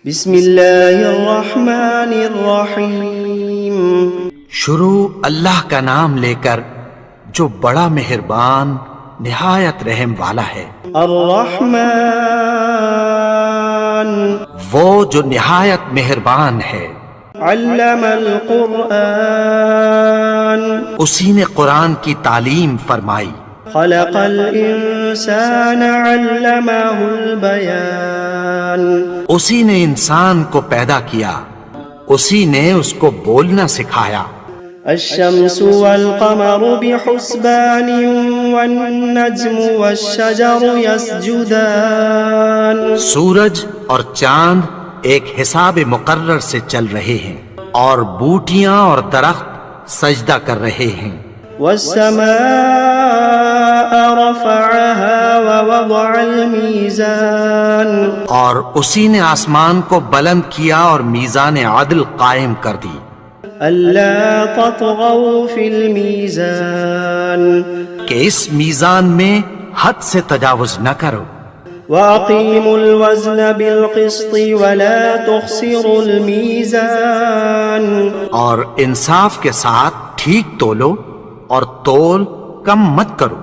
بسم اللہ الرحمن الرحیم۔ شروع اللہ کا نام لے کر جو بڑا مہربان نہایت رحم والا ہے۔ الرحمن وہ جو نہایت مہربان ہے۔ علم القرآن اسی نے قرآن کی تعلیم فرمائی۔ خلق الانسان علمہ البیان اسی نے انسان کو پیدا کیا، اسی نے اس کو بولنا سکھایا۔ الشمس والقمر بحسبان والنجم والشجر يسجدان سورج اور چاند ایک حساب مقرر سے چل رہے ہیں، اور بوٹیاں اور درخت سجدہ کر رہے ہیں۔ والسماء رفعها ووضع الميزان اور اسی نے آسمان کو بلند کیا اور میزان عدل قائم کر دی۔ ألا تطغوا في الميزان کہ اس میزان میں حد سے تجاوز نہ کرو۔ وأقيموا الوزن بالقسط ولا تخسروا الميزان اور انصاف کے ساتھ ٹھیک تولو اور تول کم مت کرو۔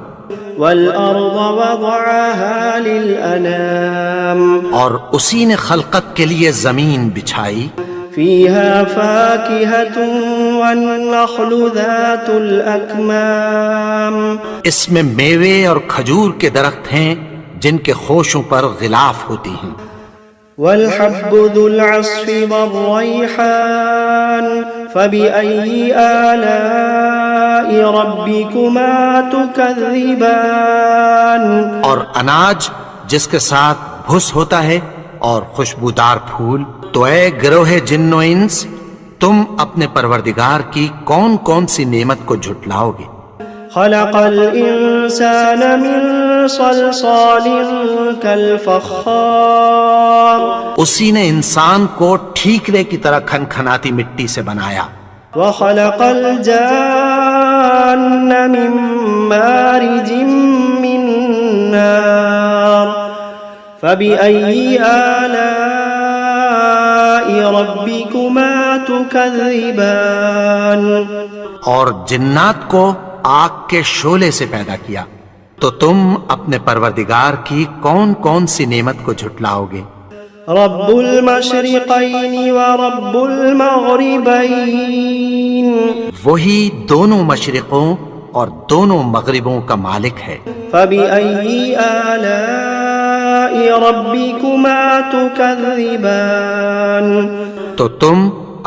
والأرض وضعها للأنام اور اسی نے خلقت کے لیے زمین بچھائی، فيها فاكهة والنخل ذات الأكمام اس میں میوے اور کھجور کے درخت ہیں جن کے خوشوں پر غلاف ہوتی ہیں۔ والحب ذو العصف والريحان فبأي آلاء ربكما تكذبان اور اناج جس کے ساتھ بھس ہوتا ہے اور خوشبودار پھول، تو اے گروہ جن و انس، تم اپنے پروردگار کی کون کون سی نعمت کو جھٹلاؤ گے؟ خلق الإنسان من صلصال كالفخار اسی نے انسان کو ٹھیکرے کی طرح کھنکھناتی مٹی سے بنایا۔ وخلق الجان من مارج من نار فبأي آلاء ربكما تكذبان اور جنات کو آگ کے شعلے سے پیدا کیا، تو تم اپنے پروردگار کی کون کون سی نعمت کو جھٹلاؤ گے؟ رب المشرقین ورب المغربین وہی دونوں مشرقوں اور دونوں مغربوں کا مالک ہے۔ فبأي آلاء ربكما تكذبان تو تم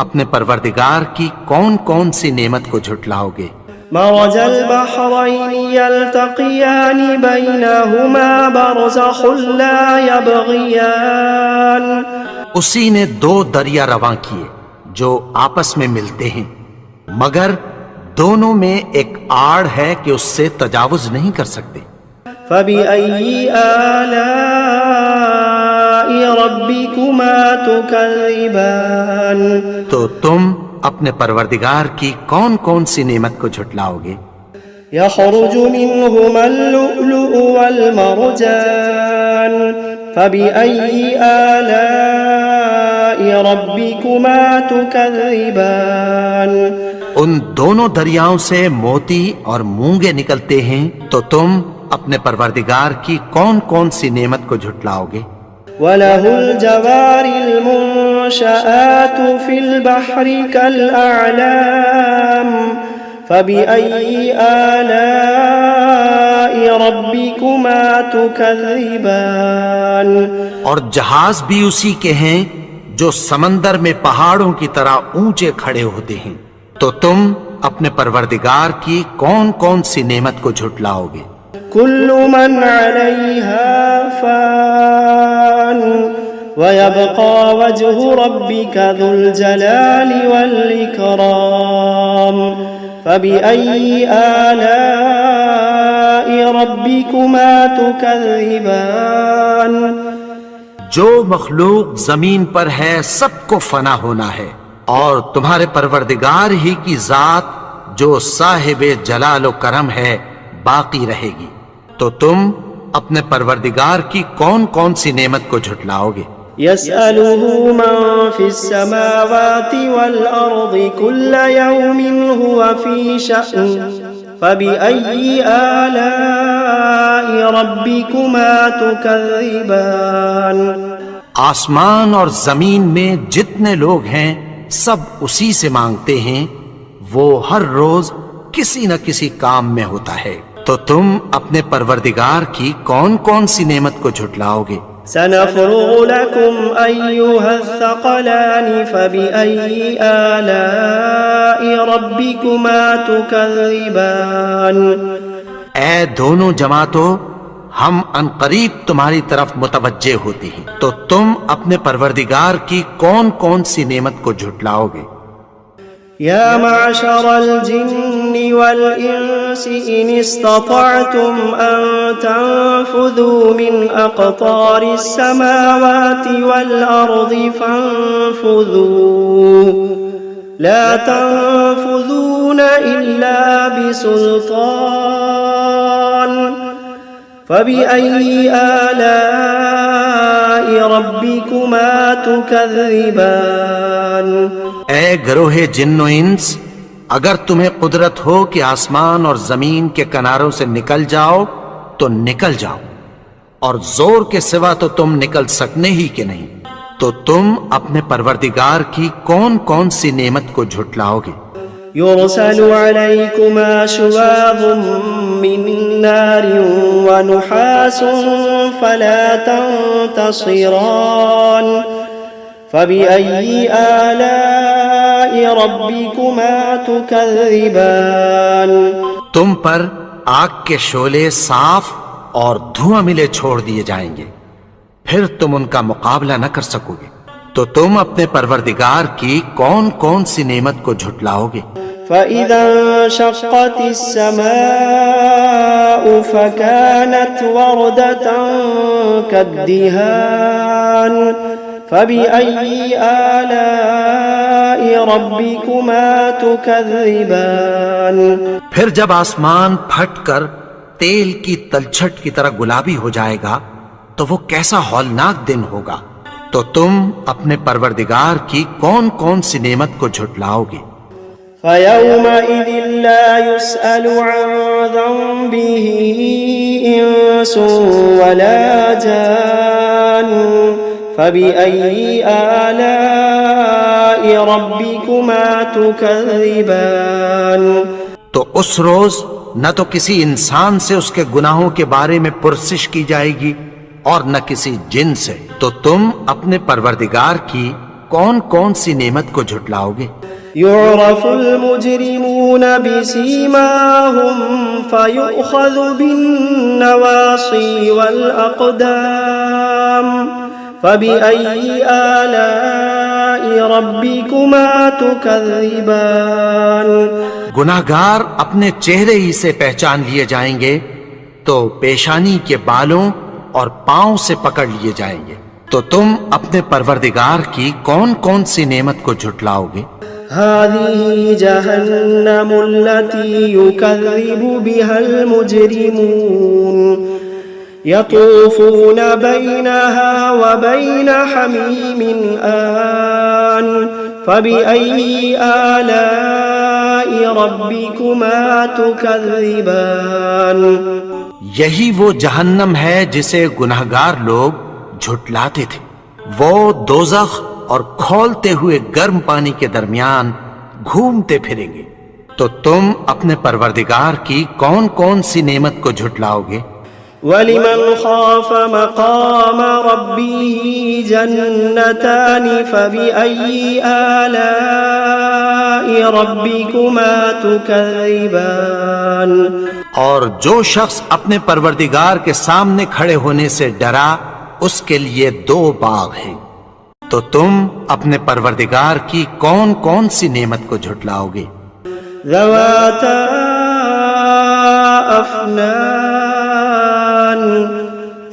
اپنے پروردگار کی کون کون سی نعمت کو جھٹلاؤ گے؟ مرج البحرين يلتقيان بينهما برزخ لا يبغيان اسی نے دو دریا رواں کیے جو آپس میں ملتے ہیں، مگر دونوں میں ایک آڑ ہے کہ اس سے تجاوز نہیں کر سکتے۔ فبأي آلاء ربكما تكذبان تو تم اپنے پروردگار کی کون کون سی نعمت کو جھٹلاؤ گے؟ يخرج منهما اللؤلؤ والمرجان فبأي آلاء ربكما تكذبان ان دونوں دریاؤں سے موتی اور مونگے نکلتے ہیں، تو تم اپنے پروردگار کی کون کون سی نعمت کو جھٹلاؤ گے؟ وَلَهُ الْجَوَارِ الْمُنشَآتُ فِي الْبَحْرِ كَالْأَعْلَامِ فَبِأَيِّ آلَاءِ رَبِّكُمَا تُكَذِّبَانِ اور جہاز بھی اسی کے ہیں جو سمندر میں پہاڑوں کی طرح اونچے کھڑے ہوتے ہیں، تو تم اپنے پروردگار کی کون کون سی نعمت کو جھٹلاؤ گے؟ كل من عليها فان ويبقى وجه ربك ذو الجلال والإكرام فبأي آلاء ربكما تكذبان جو مخلوق زمین پر ہے سب کو فنا ہونا ہے، اور تمہارے پروردگار ہی کی ذات جو صاحب جلال و کرم ہے باقی رہے گی، تو تم اپنے پروردگار کی کون کون سی نعمت کو جھٹلاؤ گے؟ يسأله من في السماوات والأرض كل يوم هو في شأن فبأي آلاء ربكما تكذبان آسمان اور زمین میں جتنے لوگ ہیں سب اسی سے مانگتے ہیں، وہ ہر روز کسی نہ کسی کام میں ہوتا ہے، تو تم اپنے پروردگار کی کون کون سی نعمت کو جھٹلاؤ گے؟ سنفرغ لكم أيها الثقلان فبأي آلاء ربكما تكذبان اے دونوں جماعتوں، ہم عنقریب تمہاری طرف متوجہ ہوتے ہیں، تو تم اپنے پروردگار کی کون کون سی نعمت کو جھٹلاؤ گے؟ يا معشر الجن والإنس إن استطعتم أن تنفذوا من أقطار السماوات والأرض فانفذوا لا تنفذون إلا بسلطان فبأي آلاء ربكما تكذبان اے گروہ جن و انس، اگر تمہیں قدرت ہو کہ آسمان اور زمین کے کناروں سے نکل جاؤ تو نکل جاؤ، اور زور کے سوا تو تم نکل سکنے ہی کہ نہیں، تو تم اپنے پروردگار کی کون کون سی نعمت کو جھٹلاؤ گے؟ يرسل عليكما شواظ من نار ونحاس فلا تنتصران فبأي آلاء ربكما تكذبان تم پر آگ کے شعلے صاف اور دھواں ملے چھوڑ دیے جائیں گے، پھر تم ان کا مقابلہ نہ کر سکو گے، تو تم اپنے پروردگار کی کون کون سی نعمت کو جھٹلاؤ گے؟ فإذا انشقت السماء فكانت وردة كالدهان فبأي آلاء ربكما تكذبان پھر جب آسمان پھٹ کر تیل کی تلچھٹ کی طرح گلابی ہو جائے گا تو وہ کیسا ہولناک دن ہوگا، تو تم اپنے پروردگار کی کون کون سی نعمت کو جھٹلاؤ گے؟ فيومئذ لا يسأل عن ذنبه إنس ولا جان فبأي آلاء ربكما تكذبان تو اس روز نہ تو کسی انسان سے اس کے گناہوں کے بارے میں پرسش کی جائے گی اور نہ کسی جن سے، تو تم اپنے پروردگار کی کون کون سی نعمت کو جھٹلاؤ گے؟ يعرف المجرمون بسيماهم فيؤخذ بالنواصي والأقدام فبأي آلاء ربكما تكذبان گناہگار اپنے چہرے ہی سے پہچان لیے جائیں گے، تو پیشانی کے بالوں اور پاؤں سے پکڑ لیے جائیں گے، تو تم اپنے پروردگار کی کون کون سی نعمت کو جھٹلاؤ گے؟ هذه جهنم التي يكذب بها المجرمون يطوفون بينها وبين حميم آن فبأي آلاء ربكما تكذبان یہی وہ جہنم ہے جسے گناہگار لوگ جھٹلاتے تھے، وہ دوزخ اور کھولتے ہوئے گرم پانی کے درمیان گھومتے پھریں گے، تو تم اپنے پروردگار کی کون کون سی نعمت کو جھٹلاؤ گے؟ وَلِمَنْ خَافَ مَقَامَ رَبِّهِ جَنَّتَانِ فَبِأَيِّ آلَاءِ رَبِّكُمَا تُكَذِّبَانِ اور جو شخص اپنے پروردگار کے سامنے کھڑے ہونے سے ڈرا، اس کے لیے دو باغ ہیں، تو تم اپنے پروردگار کی کون کون سی نعمت کو جھٹلاؤ گے؟ ذواتا افنان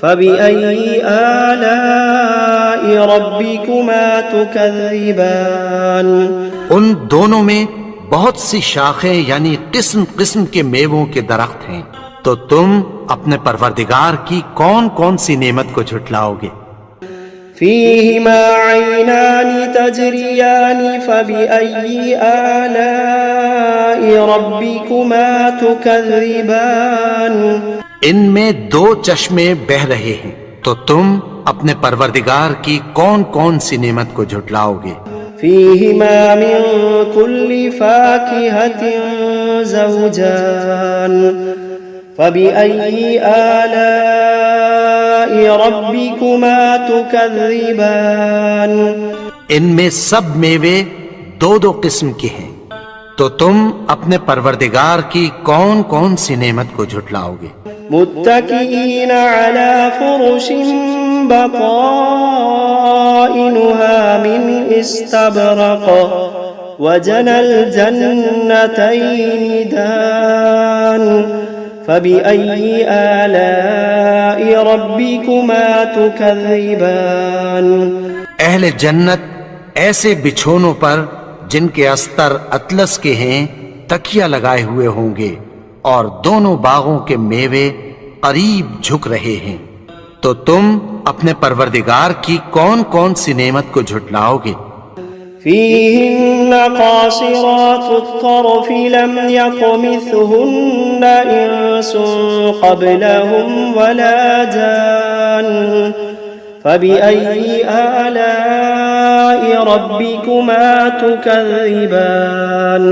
فبأي آلاء ربكما تكذبان ان دونوں میں بہت سی شاخیں یعنی قسم قسم کے میووں کے درخت ہیں، تو تم اپنے پروردگار کی کون کون سی نعمت کو جھٹلاؤ گے؟ فيهما عينان تجريان فبأي آلاء ربكما تكذبان ان میں دو چشمے بہ رہے ہیں، تو تم اپنے پروردگار کی کون کون سی نعمت کو جھٹلاؤ گے؟ فيهما من كل فاكهة زوجان فبأي آلاء ربكما تكذبان ان میں سب میوے دو دو قسم کے ہیں، تو تم اپنے پروردگار کی کون کون سی نعمت کو جھٹلاؤ گے؟ متكئين على فرش بطائنها من استبرق وجنى الجنتين دان فبأي آلاء ربكما تكذبان اہل جنت ایسے بچھونوں پر جن کے استر اطلس کے ہیں تکیہ لگائے ہوئے ہوں گے، اور دونوں باغوں کے میوے قریب جھک رہے ہیں، تو تم اپنے پروردگار کی کون کون سی نعمت کو جھٹلاؤ گے؟ فيهن قاصرات الطرف لم يطمثهن إنس قبلهم ولا جان فبأي آلاء ربكما تكذبان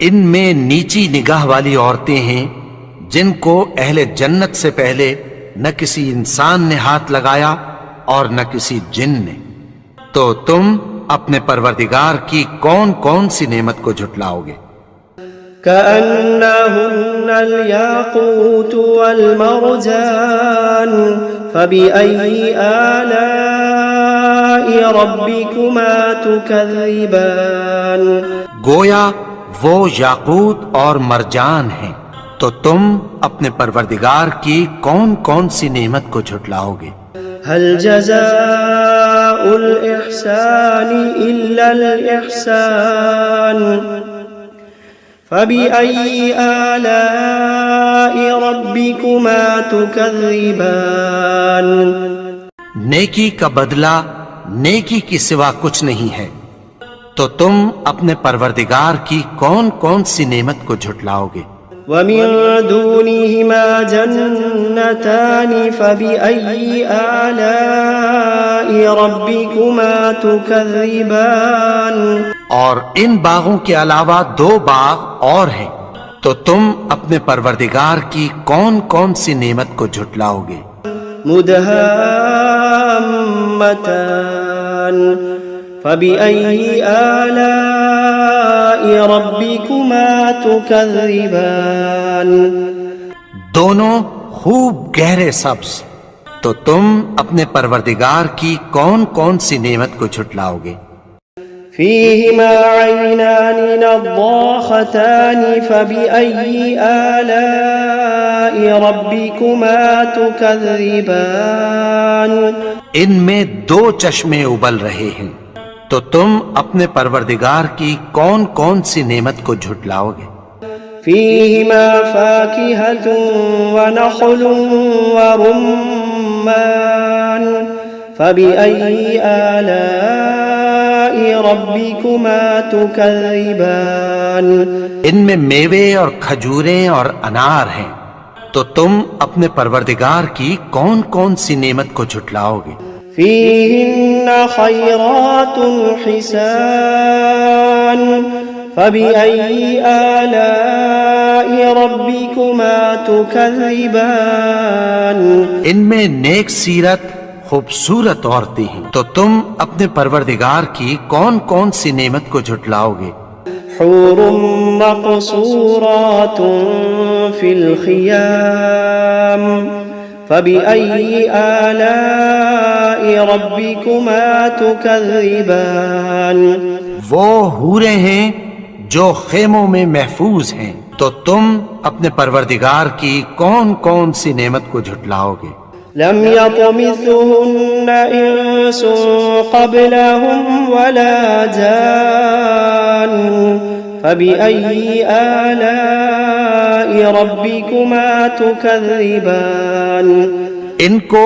ان میں نیچی نگاہ والی عورتیں ہیں جن کو اہل جنت سے پہلے نہ کسی انسان نے ہاتھ لگایا اور نہ کسی جن نے، تو تم اپنے پروردگار کی کون کون سی نعمت کو جھٹلاؤ گے؟ كأنهن الياقوت والمرجان فبأي آلاء ربكما تكذبان گویا وہ یاقوت اور مرجان ہیں، تو تم اپنے پروردگار کی کون کون سی نعمت کو جھٹلاؤ گے؟ هل جزاء الإحسان إلا الإحسان فبأي آلاء ربكما تكذبان نیکی کا بدلہ نیکی کی سوا کچھ نہیں ہے، تو تم اپنے پروردگار کی کون کون سی نعمت کو جھٹلاؤ گے؟ ومن دونهما جنتان فبأي آلاء ربكما تكذبان اور ان باغوں کے علاوہ دو باغ اور ہیں، تو تم اپنے پروردگار کی کون کون سی نعمت کو جھٹلاؤ گے؟ مدهامتان فبأي آلاء ربكما تكذبان دونوں خوب گہرے سبز، تو تم اپنے پروردگار کی کون کون سی نعمت کو جھٹلاؤ گے؟ فيهما عينان نضاختان فبأي آلاء ربكما تكذبان ان میں دو چشمے ابل رہے ہیں، تو تم اپنے پروردگار کی کون کون سی نعمت کو جھٹلاؤ گے؟ فيهما فاكهة ونخل ورمان فبأي آلاء ربكما تكذبان ان میں میوے اور کھجوریں اور انار ہیں، تو تم اپنے پروردگار کی کون کون سی نعمت کو جھٹلاؤ گے؟ فيهن خيرات حسان فبأي آلاء ربكما تكذبان ان میں نیک سیرت خوبصورت عورتیں ہیں، تو تم اپنے پروردگار کی کون کون سی نعمت کو جھٹلاؤ گے؟ حور مقصورات في الخيام فبأي آلاء ربكما تكذبان وہ حوریں ہیں جو خیموں میں محفوظ ہیں، تو تم اپنے پروردگار کی کون کون سی نعمت کو جھٹلاؤ گے؟ لم يطمثهن إنس قبلهم ولا جان فبأي آلاء ربكما تكذبان ان کو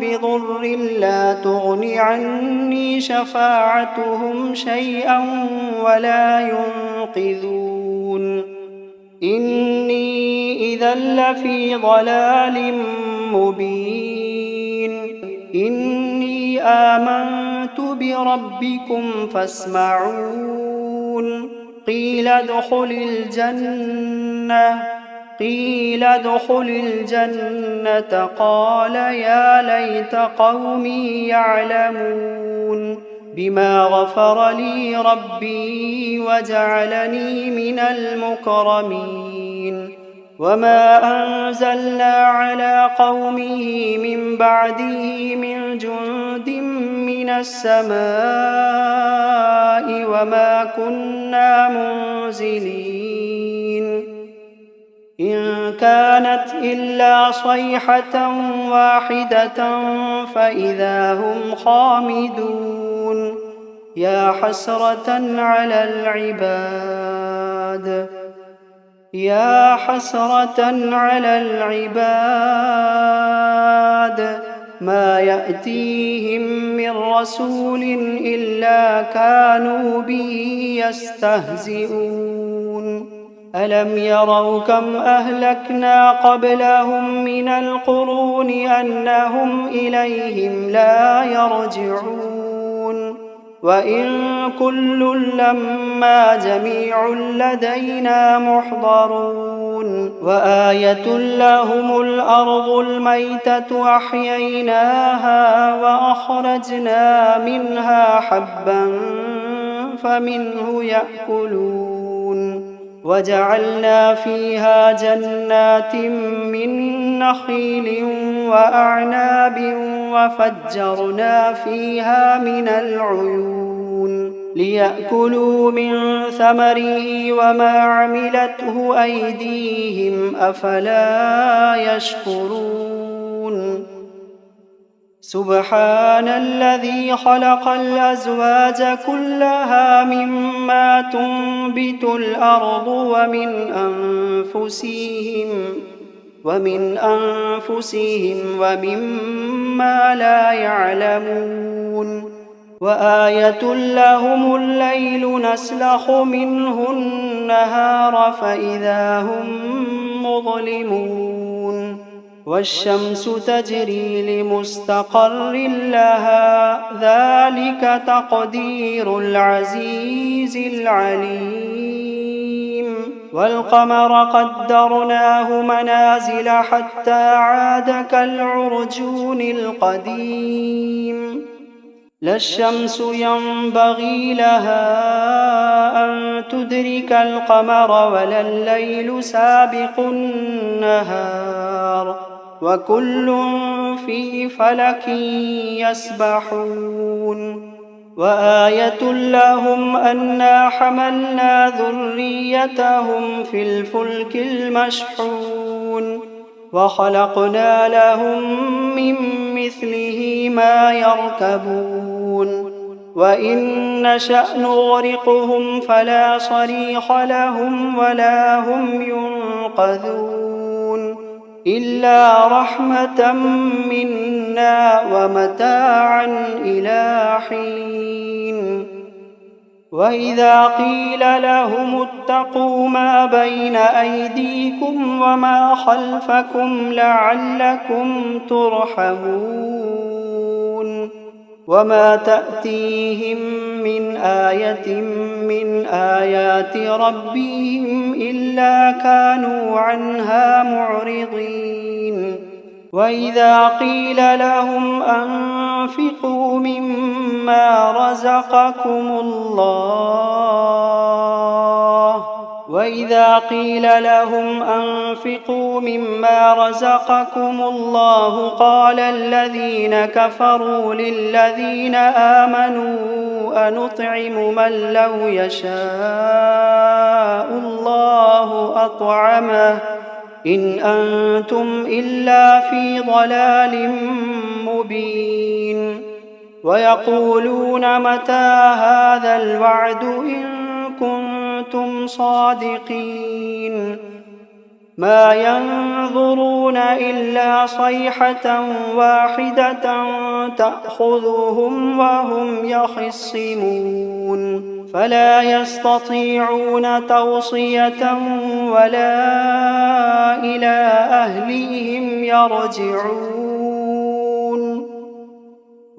بضر لا تغن عني شفاعتهم شيئا ولا ينقذون إني إذا لفي ضلال مبين إني آمنت بربكم فاسمعون قيل ادخل الجنة قال يا ليت قومي يعلمون بما غفر لي ربي وجعلني من المكرمين وما أنزلنا على قومه من بعده من جند من السماء وما كنا منزلين إن كانت إلا صيحة واحدة فإذا هم خامدون يا حسرة على العباد ما يأتيهم من رسول إلا كانوا به يستهزئون ألم يروا كم أهلكنا قبلهم من القرون أنهم إليهم لا يرجعون وإن كل لما جميع لدينا محضرون وآية لهم الأرض الميتة أحييناها وأخرجنا منها حبا فمنه يأكلون وجعلنا فيها جنات من نخيل وأعناب وفجرنا فيها من العيون ليأكلوا من ثمره وما عملته أيديهم أفلا يشكرون سبحان الذي خلق الأزواج كلها مما تنبت الأرض ومن أنفسهم ومما لا يعلمون وآية لهم الليل نسلخ منه النهار فإذا هم مظلمون والشمس تجري لمستقر لها ذلك تقدير العزيز العليم والقمر قدرناه منازل حتى عاد كالعرجون القديم لا الشمس ينبغي لها أن تدرك القمر ولا الليل سابق النهار وكل في فلك يسبحون وآية لهم أنا حملنا ذريتهم في الفلك المشحون وخلقنا لهم من مثله ما يركبون وإن نشأ نغرقهم فلا صريخ لهم ولا هم ينقذون إلا رحمة منا ومتاعا إلى حين وإذا قيل لهم اتقوا ما بين أيديكم وما خلفكم لعلكم ترحمون وما تأتيهم من آية من آيات ربهم إلا كانوا عنها معرضين وإذا قيل لهم أنفقوا مما رزقكم الله قال الذين كفروا للذين آمنوا أنطعم من لو يشاء الله أطعمه إن أنتم إلا في ضلال مبين ويقولون متى هذا الوعد إن كنتم صادقين قل عسى أن يكون ردف لكم بعض الذي عندي ويحق علي بعض الذي لم أقل لكم إني إذا لفي ضلال مبين ويقولون متى هذا الوعد إن كنتم صادقين قل عسى أن يكون ردف لكم بعض الذي عندي ويحق علي بعض الذي لم أقل لكم إني إذا لفي ضلال مبين ويقولون متى هذا الوعد إن كنتم صادقين ما ينظرون إلا صيحة واحدة تأخذهم وهم يخصمون فلا يستطيعون توصية ولا إلى أهليهم يرجعون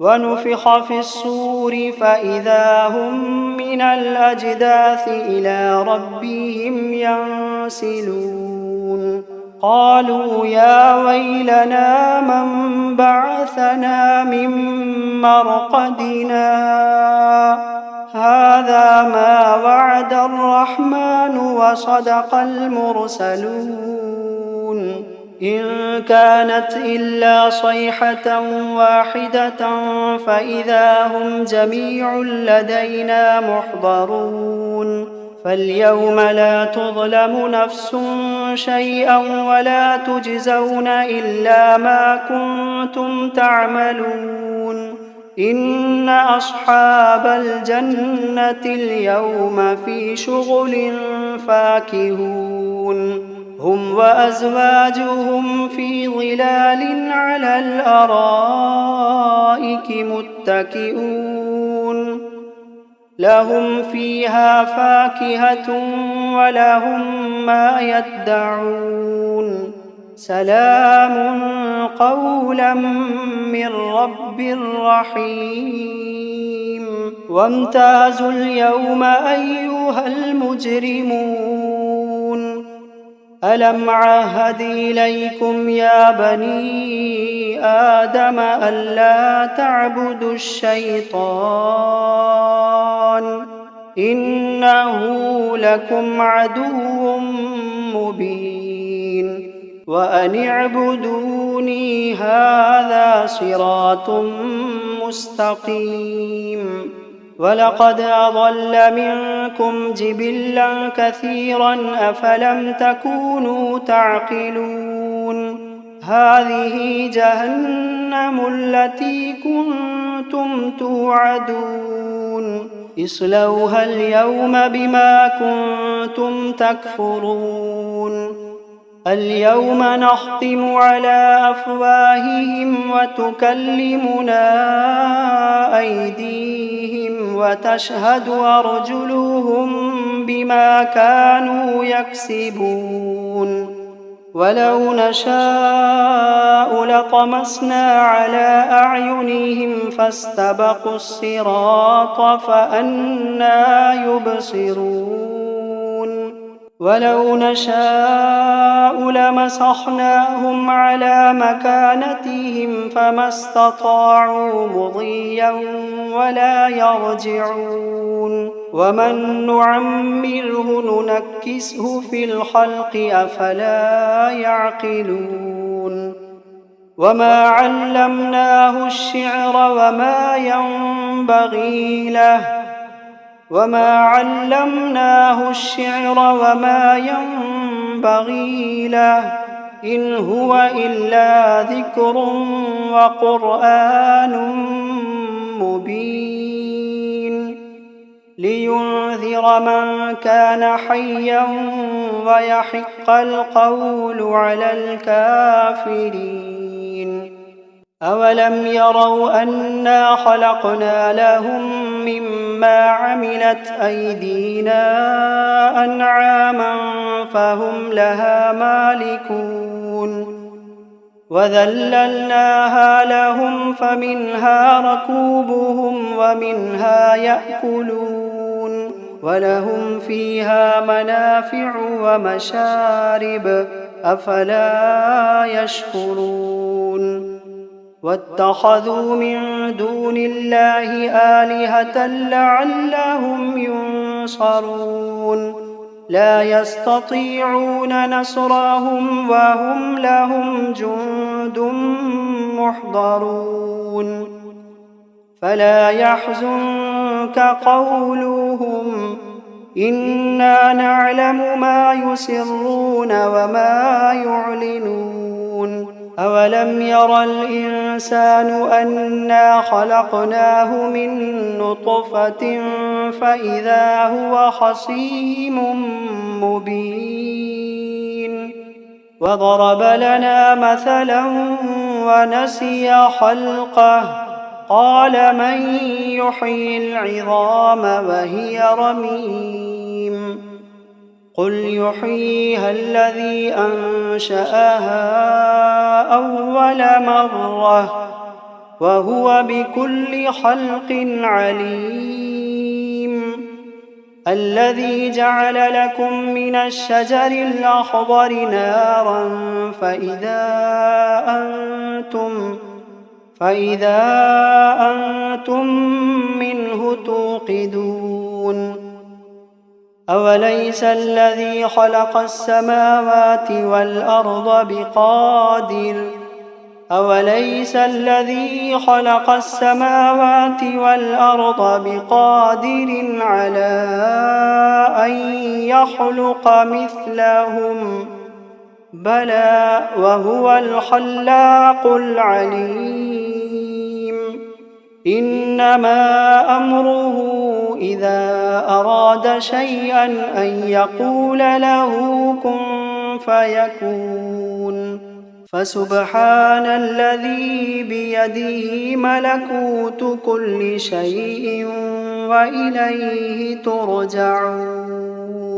ونفخ في الصور فإذا هم من الأجداث إلى ربهم ينسلون قالوا يا ويلنا من بعثنا من مرقدنا هذا ما وعد الرحمن وصدق المرسلون إن كانت إلا صيحة واحدة فإذا هم جميع لدينا محضرون فاليوم لا تظلم نفس شيئا ولا تجزون إلا ما كنتم تعملون إن أصحاب الجنة اليوم في شغل فاكهون هم وأزواجهم في ظلال على الأرائك متكئون لهم فيها فاكهة ولهم ما يدعون سلام قولا من رب رحيم وامتازوا اليوم أيها المجرمون ألم عهد إليكم يا بني آدم ألا تعبدوا الشيطان إنه لكم عدو مبين وأن اعبدوني هذا صراط مستقيم ولقد أضل منكم جبلا كثيرا أفلم تكونوا تعقلون هذه جهنم التي كنتم توعدون اصلوها اليوم بما كنتم تكفرون اليوم نختم على أفواههم وتكلمنا أيديهم وتشهد أرجلهم بما كانوا يكسبون ولو نشاء لطمسنا على أعينهم فاستبقوا الصراط فأنى يبصرون ولو نشاء لمسخناهم على مكانتهم فما استطاعوا مضيا ولا يرجعون ومن نعمره ننكسه في الخلق أفلا يعقلون وما علمناه الشعر وما ينبغي له إن هو إلا ذكر وقرآن مبين لينذر من كان حيا ويحق القول على الكافرين أولم يروا أنا خلقنا لهم مما عملت أيدينا أنعاما فهم لها مالكون وذللناها لهم فمنها ركوبهم ومنها يأكلون ولهم فيها منافع ومشارب أفلا يشكرون واتخذوا من دون الله آلهة لعلهم ينصرون لا يستطيعون نصرهم وهم لهم جند محضرون فلا يحزنك قولهم إنا نعلم ما يسرون وما يعلنون أولم ير الإنسان أنا خلقناه من نطفة فإذا هو خصيم مبين وضرب لنا مثلا ونسي خلقه قال من يحيي العظام وهي رميم قل يحييها الذي أنشأها أول مرة وهو بكل خلق عليم الذي جعل لكم من الشجر الأخضر نارا فإذا أنتم منه توقدون أوليس الذي خلق السماوات والأرض بقادر على أن يخلق مثلهم بلى وهو الخلاق العليم إنما أمره إذا أراد شيئا أن يقول له كن فيكون فسبحان الذي بيده ملكوت كل شيء وإليه ترجعون